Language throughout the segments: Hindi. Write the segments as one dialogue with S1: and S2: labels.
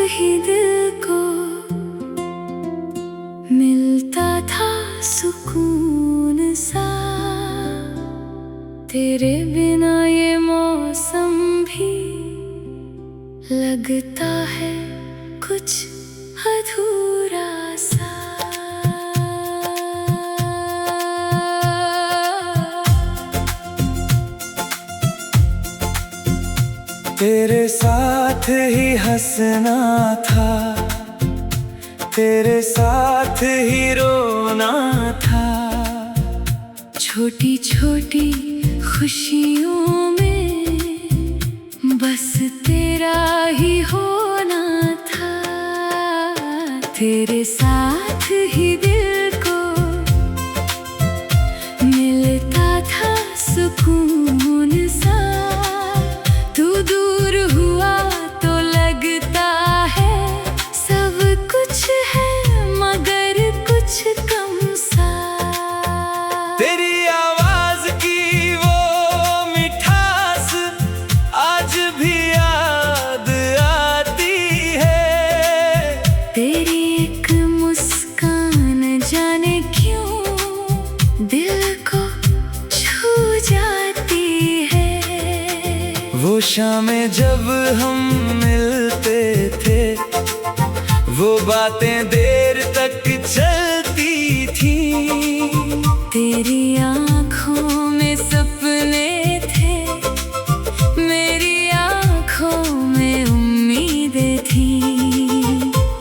S1: ही दिल को मिलता था सुकून सा। तेरे बिना ये मौसम भी लगता है कुछ अधूरा सा।
S2: तेरे साथ ही हंसना था, तेरे साथ ही रोना था।
S1: छोटी छोटी खुशियों में बस तेरा ही होना था। तेरे साथ ही दिल को मिलता था सुकून सा। तू दूर हुआ तो लगता है सब कुछ है मगर कुछ कम सा।
S2: तेरी आवाज की वो मिठास आज भी याद आती है।
S1: तेरी एक मुस्कान जाने क्यों दिल को छू जाती है।
S2: वो शामें जब हम मिलते थे, वो बातें देर तक चलती थी।
S1: तेरी आँखों में सपने थे, मेरी आँखों में उम्मीदें थी।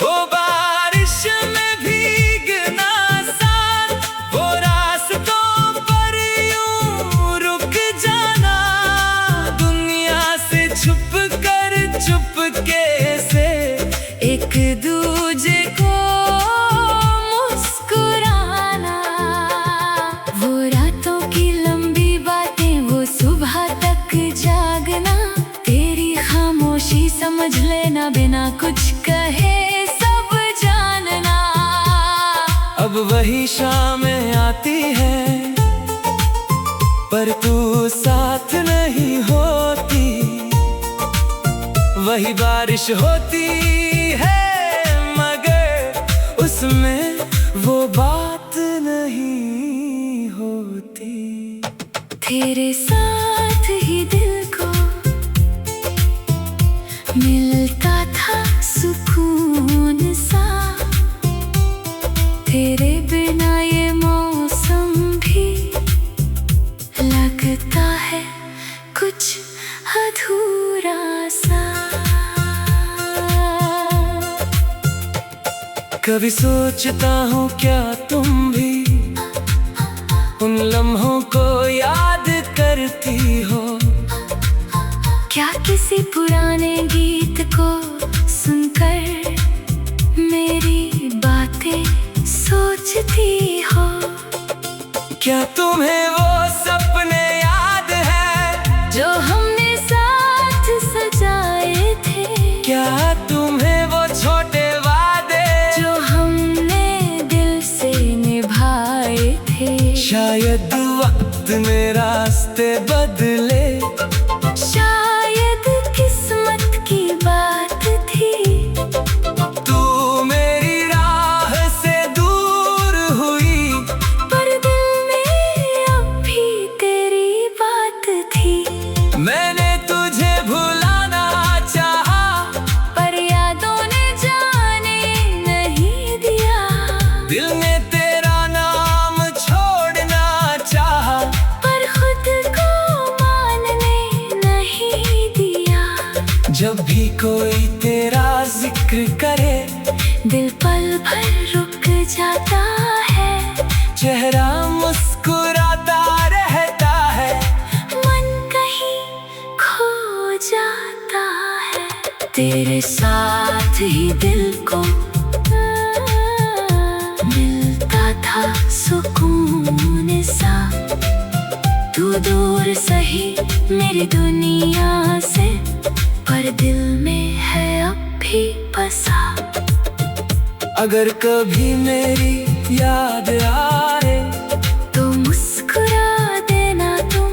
S2: वो बारिश में भीगना साथ, वो रास्तों पर यूं रुक जाना। दुनिया से चुपके से
S1: एक दूजे को मुस्कुराना। वो रातों की लंबी बातें, वो सुबह तक जागना। तेरी खामोशी समझ लेना, बिना कुछ कहे सब जानना।
S2: अब वही शामें आती है पर तू साथ नहीं होती। वही बारिश होती है मगर उसमें वो बात नहीं होती।
S1: तेरे साथ ही दिल को मिलता था सुकून सा। तेरे बिना ये मौसम भी लगता है कुछ अधूरा सा।
S2: कभी सोचता हूँ क्या तुम भी उन लम्हों को याद करती हो।
S1: क्या किसी पुराने गीत को सुनकर मेरी बातें सोचती हो।
S2: क्या तुम्हें वो सपने याद है
S1: जो हमने साथ सजाए थे।
S2: क्या तुम्हें वो छोटे वादे
S1: जो हमने दिल से निभाए थे।
S2: शायद वक्त में रास्ते बदले,
S1: शायद किस्मत की बात थी।
S2: तू मेरी राह से दूर हुई
S1: पर दिल में अब भी तेरी बात थी।
S2: मैंने तुझे भुलाना चाहा
S1: पर यादों ने जाने नहीं दिया।
S2: दिल ने तेरा नाम छोड़ना चाहा
S1: पर खुद को मानने नहीं दिया।
S2: जब भी कोई तेरा जिक्र करे
S1: दिल पल भर रुक जाता है।
S2: चेहरा मुस्कुराता रहता है,
S1: मन कहीं खो जाता है। तेरे साथ ही दिल को मिलता था सुकून सा। तू दूर सही मेरी दुनिया से, पर दिल में है अब भी बसा।
S2: अगर कभी मेरी याद आए
S1: तो मुस्कुरा देना तुम।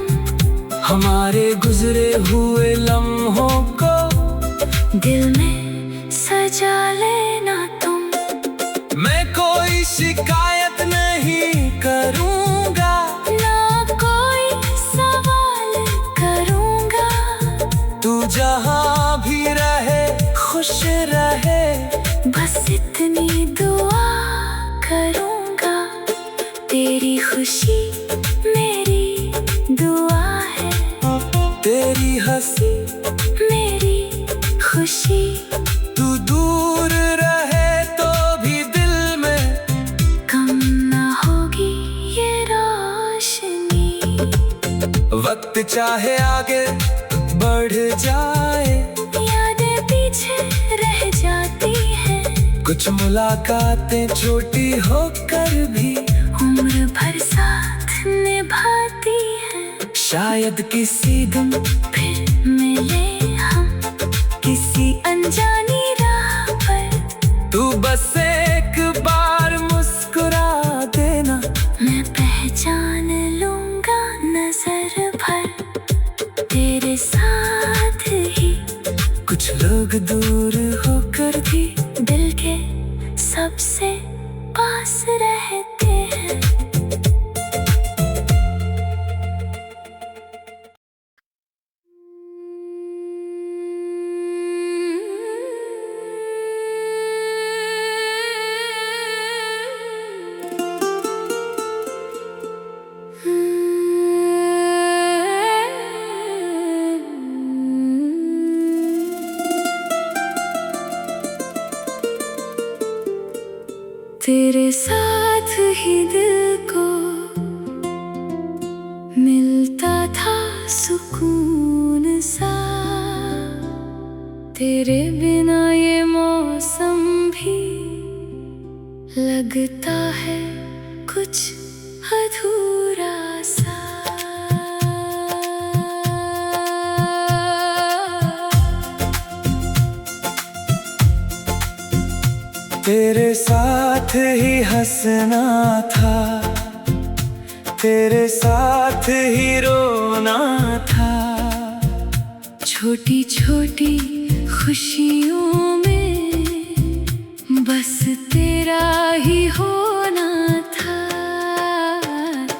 S2: हमारे गुजरे हुए लम्हों को
S1: दिल में सजा तेरी खुशी मेरी दुआ है,
S2: तेरी हंसी
S1: मेरी खुशी।
S2: तू दूर रहे तो भी दिल में
S1: कम ना होगी ये रोशनी।
S2: वक्त चाहे आगे बढ़ जाए,
S1: यादें पीछे रह जाती हैं।
S2: कुछ मुलाकातें छोटी होकर भी
S1: उम्र भर साथ निभाती है।
S2: शायद किसी दिन
S1: फिर मिले हम किसी अनजानी राह पर।
S2: तू बस एक बार मुस्कुरा देना,
S1: मैं पहचान लूंगा नजर भर। तेरे साथ ही
S2: कुछ लोग दूर होकर भी
S1: दिल के सबसे पास रहते हैं। तेरे साथ ही दिल को मिलता था सुकून सा। तेरे बिना ये मौसम भी लगता है कुछ अधूरा सा।
S2: तेरे साथ ही हंसना था, तेरे साथ ही रोना था।
S1: छोटी छोटी खुशियों में बस तेरा ही होना था।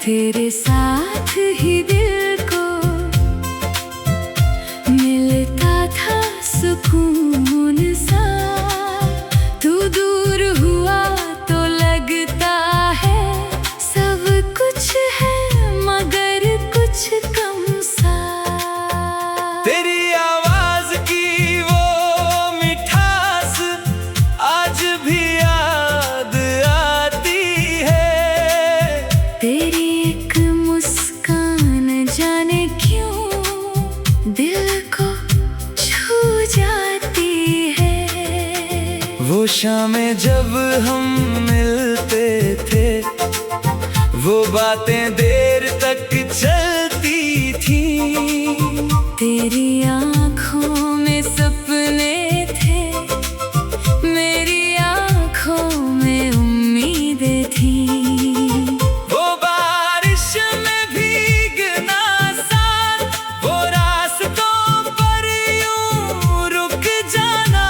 S1: तेरे साथ ही दिल को मिलता था सुकून सा। तू दूर हुआ तो लगता है सब कुछ है मगर कुछ कम सा।
S2: तेरी आवाज की वो मिठास आज भी याद आती है।
S1: तेरी एक मुस्कान जाने क्यों दिल को छू जाती है।
S2: वो शामें जब हम मिलते थे, वो बातें देर तक चलती थी।
S1: तेरी आँखों में सपने थे, मेरी आँखों में उम्मीदें थी।
S2: वो बारिश में भीगना साथ, वो रास्तों पर यूं रुक जाना।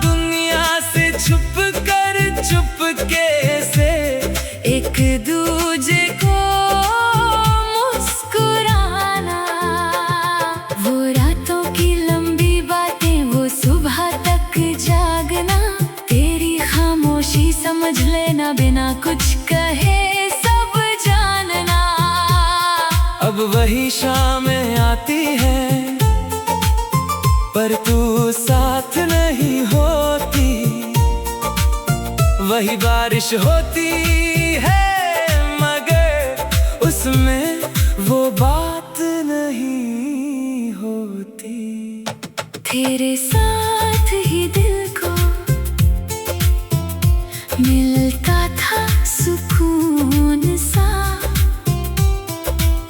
S2: दुनिया से चुपके से
S1: एक दूजे को मुस्कुराना। वो रातों की लंबी बातें, वो सुबह तक जागना। तेरी खामोशी समझ लेना, बिना कुछ कहे सब जानना।
S2: अब वही शामें आती है पर तू साथ नहीं होती। वही बारिश होती है मगर उसमें वो बात नहीं होती।
S1: तेरे साथ ही दिल को मिलता था सुकून सा।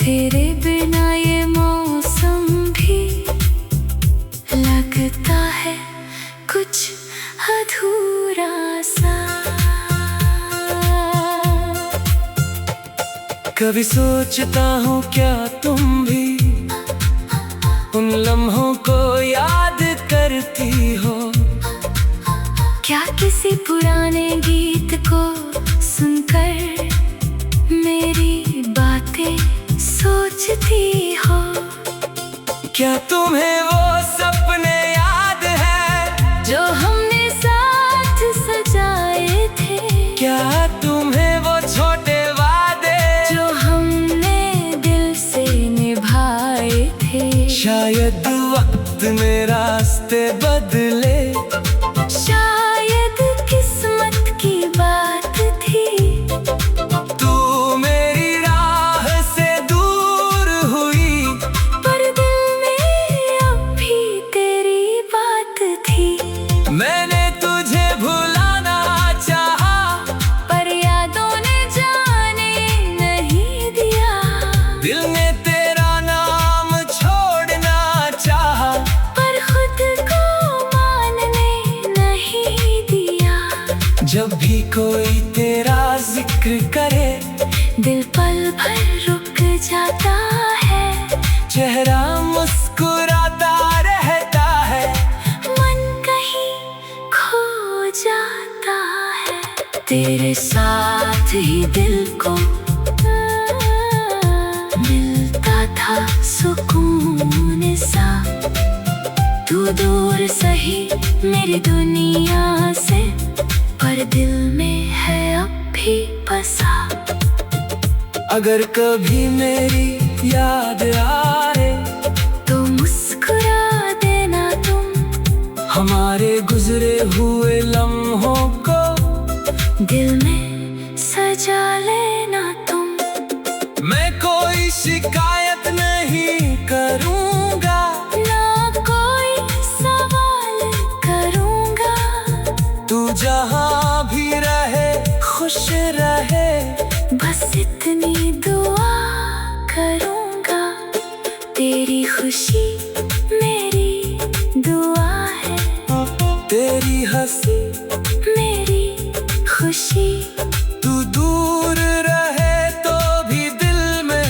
S1: तेरे बिना ये मौसम भी लगता है कुछ अधूरा सा।
S2: कभी सोचता हूँ क्या तुम भी उन लम्हों को याद करती हो।
S1: क्या किसी पुराने गीत को सुनकर मेरी बातें सोचती हो।
S2: क्या तुम्हें वो सपने याद है
S1: जो हमने साथ सजाए थे।
S2: क्या तुम्हें वो छोटे वादे में रास्ते बदले।
S1: शायद किस्मत की बात थी,
S2: तू मेरी राह से दूर हुई,
S1: पर दिल में अब भी तेरी बात थी।
S2: मैंने तुझे भुलाना चाहा,
S1: पर यादों ने जाने नहीं दिया।
S2: दिल ने तेरा नाम छोड़ना चाहा,
S1: पर खुद को मानने नहीं दिया।
S2: जब भी कोई तेरा जिक्र करे,
S1: दिल पल भर रुक जाता है।
S2: चेहरा मुस्कुराता रहता है,
S1: मन कहीं खो जाता है। तेरे साथ ही दिल को मिलता था सुकून सा। तू दूर सही मेरी दुनिया से, पर दिल में है अब भी बसा।
S2: अगर कभी मेरी याद आए,
S1: तो मुस्कुरा देना तुम,
S2: हमारे गुजरे हुए लम्हों को
S1: दिल में सजा लेना तुम।
S2: मैं कोई शिकायत नहीं करूँगा,
S1: ना कोई सवाल करूँगा।
S2: तू जहाँ भी रहे खुश रहे,
S1: बस इतनी दुआ करूँगा। तेरी खुशी मेरी दुआ है,
S2: तेरी हंसी
S1: मेरी खुशी।
S2: तू दूर रहे तो भी दिल में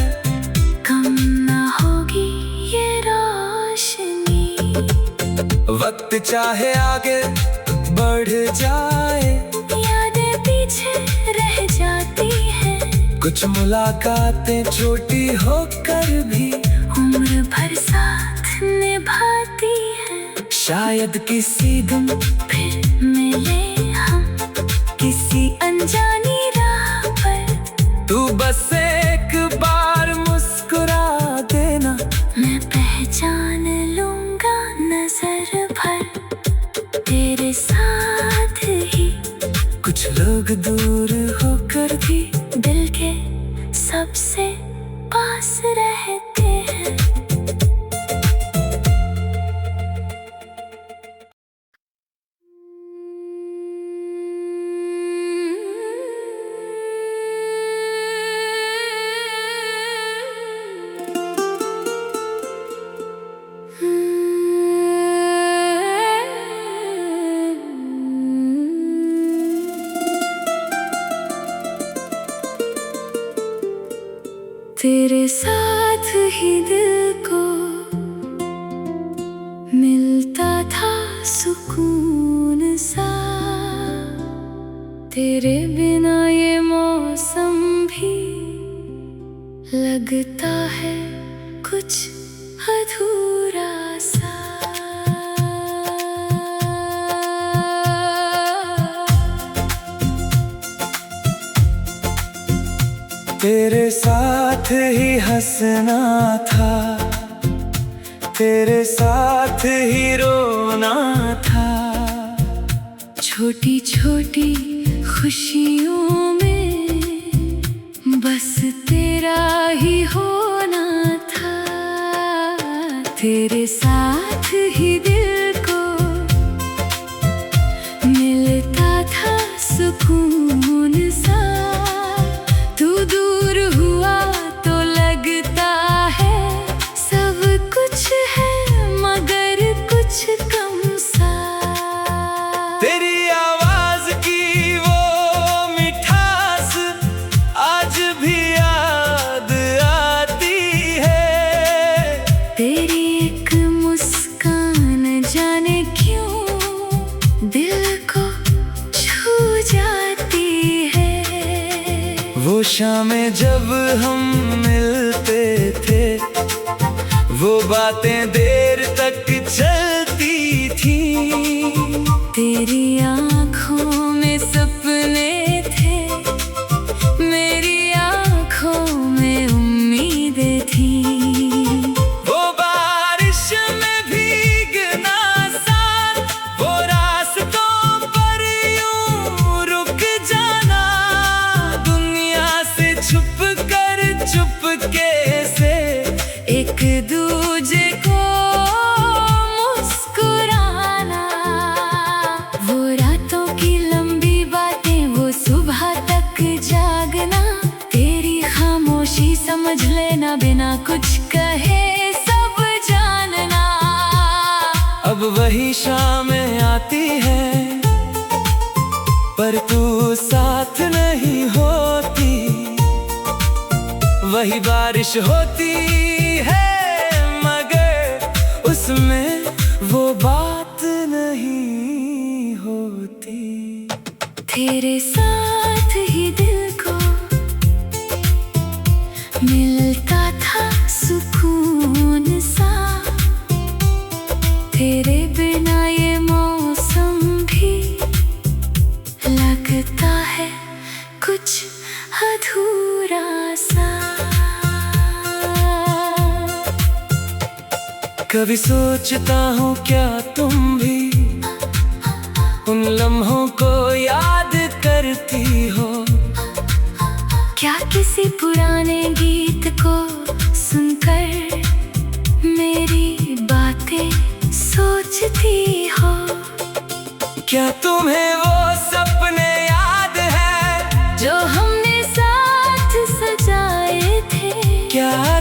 S1: कम ना होगी ये रोशनी।
S2: वक्त चाहे आगे बढ़ जाए,
S1: यादें पीछे रह जाती हैं।
S2: कुछ मुलाकातें छोटी होकर भी
S1: उम्र भर साथ निभाती है।
S2: शायद किसी दिन
S1: फिर मिले हम किसी अनजानी राह पर।
S2: तू बस एक बार मुस्कुरा देना,
S1: मैं पहचान लूँगा नजर भर। तेरे साथ ही
S2: कुछ लोग दूर होकर भी
S1: दिल के सबसे पास रहते हैं। तेरे साथ ही दिल को मिलता था सुकून सा। तेरे बिना ये मौसम भी लगता है कुछ अधूरा सा।
S2: तेरे साथ ही हंसना था, तेरे साथ ही रोना था।
S1: छोटी छोटी खुशियों में बस तेरा ही होना था। तेरे साथ ही दिल को मिलता था सुकून सा। तू दूर हुआ तो लगता है सब कुछ है मगर कुछ कम सा।
S2: तेरी आवाज की वो मिठास आज भी याद आती है।
S1: तेरी एक मुस्कान जाने क्यों दिल को छू जाती है।
S2: वो शामें जब हम मिलते थे, वो बातें देर तक चलती थी।
S1: तेरी आँखों में सपने थे, मेरी आँखों में उम्मीदें थी।
S2: वो बारिश में भीग चुपके से
S1: एक दूजे को मुस्कुराना, वो रातों की लंबी बातें, वो सुबह तक जागना, तेरी खामोशी समझ लेना, बिना कुछ कहे सब जानना।
S2: अब वही शामें आती है पर तू साथ नहीं होती, वही बारिश होती है मगर उसमें वो बात नहीं होती।
S1: तेरे साथ ही दिल को मिलता था सुकून सा, तेरे बिना ये मौसम भी लगता है कुछ अधूरा सा।
S2: कभी सोचता हूँ क्या तुम भी उन लम्हों को याद करती हो,
S1: क्या किसी पुराने गीत को सुनकर मेरी बातें सोचती हो।
S2: क्या तुम्हें वो सपने याद है
S1: जो हमने साथ सजाए थे,
S2: क्या